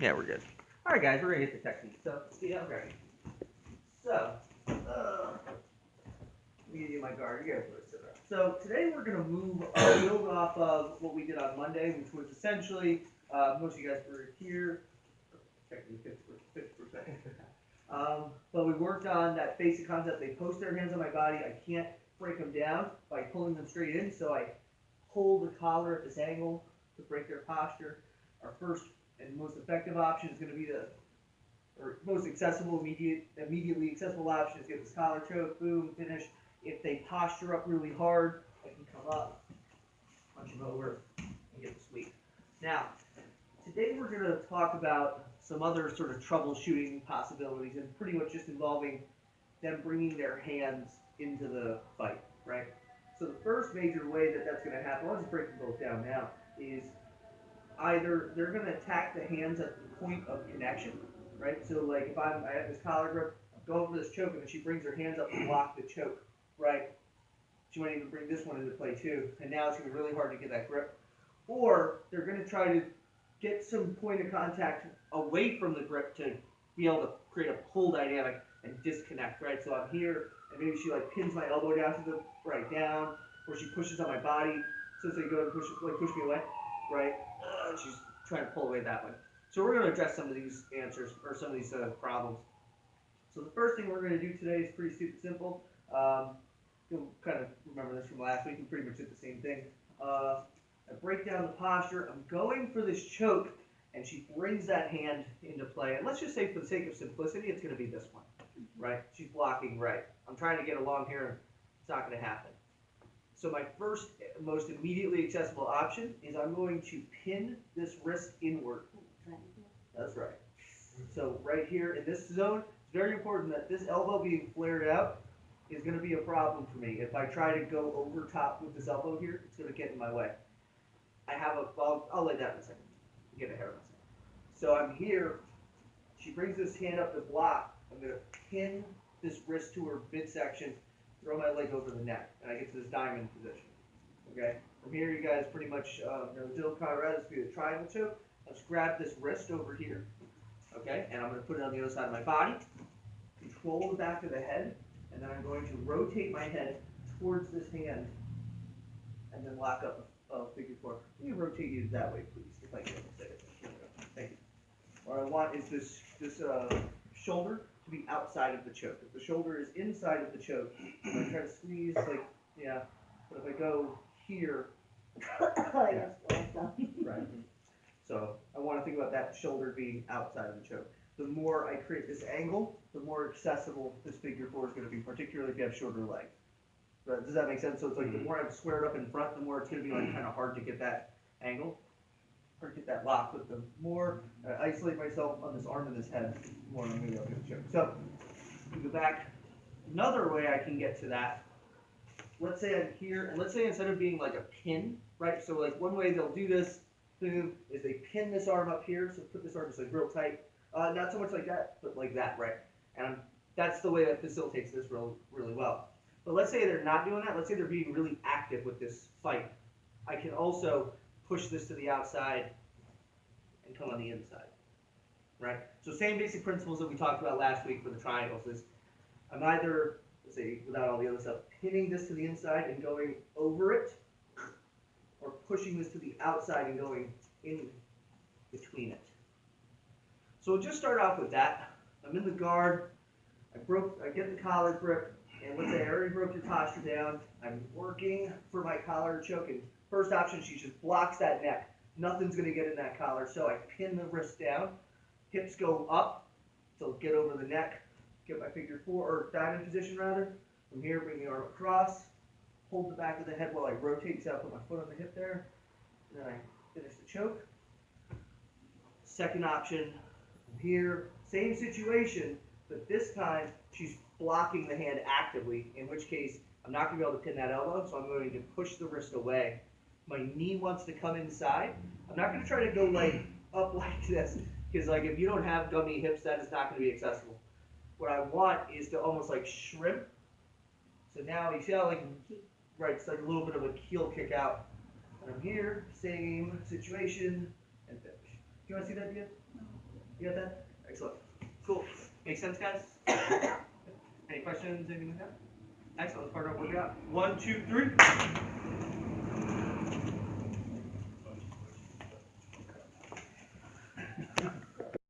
Yeah, we're good. All right, guys, we're gonna get the technique. So, yeah, okay. So, let me give you my guard. You guys want to sit around. So today we're gonna build off of what we did on Monday, which was essentially most of you guys were here. Technically 50%. But we worked on that basic concept. They post their hands on my body. I can't break them down by pulling them straight in, so I pull the collar at this angle to break their posture. Our first and most effective option is going to be or most accessible, immediately accessible option is get this collar choke, boom, finish. If they posture up really hard, I can come up, punch them over, and get the sweep. Now, today we're going to talk about some other sort of troubleshooting possibilities, and pretty much just involving them bringing their hands into the fight, right? So the first major way that that's going to happen, I'll just break them both down now, is either they're going to attack the hands at the point of connection, right? So like if I have this collar grip, I'm going for this choke, and then she brings her hands up to block the choke, right? She might even bring this one into play too, and now it's going to be really hard to get that grip. Or they're going to try to get some point of contact away from the grip to be able to create a pull dynamic and disconnect, right? So I'm here, and maybe she like pins my elbow down to the right down, or she pushes on my body, so they go and push me away, right? She's trying to pull away that way. So we're going to address some of these answers, or some of these problems. So the first thing we're going to do today is pretty super simple. You'll kind of remember this from last week. We pretty much did the same thing. I break down the posture. I'm going for this choke, and she brings that hand into play. And let's just say, for the sake of simplicity, it's going to be this one, right? She's blocking right. I'm trying to get along here, and it's not going to happen. So my first, most immediately accessible option is I'm going to pin this wrist inward. That's right. So right here in this zone, it's very important that this elbow being flared out is going to be a problem for me. If I try to go over top with this elbow here, it's going to get in my way. I'll lay that in a second. Get ahead of myself. So I'm here. She brings this hand up to block. I'm going to pin this wrist to her midsection, throw my leg over the neck, and I get to this diamond position. Okay? From here, you guys pretty much know the drill. Colorado is the triangle choke. Let's grab this wrist over here. Okay? And I'm going to put it on the other side of my body. Control the back of the head. And then I'm going to rotate my head towards this hand and then lock up a figure four. Let me rotate you that way, please, if I can say it. Thank you. What I want is this shoulder to be outside of the choke. If the shoulder is inside of the choke, I'm going to try to squeeze, like, yeah. But if I go here, yeah. Right. So I want to think about that shoulder being outside of the choke. The more I create this angle, the more accessible this figure four is going to be, particularly if you have shorter legs. But does that make sense? So it's like the more I'm squared up in front, the more it's going to be like kind of hard to get that angle, or get that lock. But the more I isolate myself on this arm and this head, the more I'm going to be able to get the choke. So we go back. Another way I can get to that. Let's say I'm here, and let's say instead of being like a pin, right? So like one way they'll do this, boom, is they pin this arm up here. So put this arm just like real tight. Not so much like that, but like that, right? And that's the way that facilitates this really well. But let's say they're not doing that. Let's say they're being really active with this fight. I can also push this to the outside and come on the inside, right? So same basic principles that we talked about last week for the triangles is I'm either, let's say, without all the other stuff, pinning this to the inside and going over it, or pushing this to the outside and going in between it. So we'll just start off with that. I'm in the guard. I get the collar grip, and let's say I already broke your posture down. I'm working for my collar choke, and first option, she just blocks that neck. Nothing's going to get in that collar, so I pin the wrist down. Hips go up, so get over the neck. Get my figure four, or diamond position rather. From here, bring the arm across. Hold the back of the head while I rotate, so I put my foot on the hip there. And then I finish the choke. Second option, here, same situation, but this time she's blocking the hand actively, in which case I'm not going to be able to pin that elbow, so I'm going to push the wrist away. My knee wants to come inside. I'm not going to try to go like up like this, because like if you don't have gummy hips, that is not going to be accessible. What I want is to almost like shrimp. So now you see how like, right, it's like a little bit of a heel kick out. And I'm here, same situation, and finish. Do you want to see that yet? You got that? Excellent. Cool. Makes sense, guys? Any questions, anything like that? Excellent. Let's start our workout. 1, 2, 3.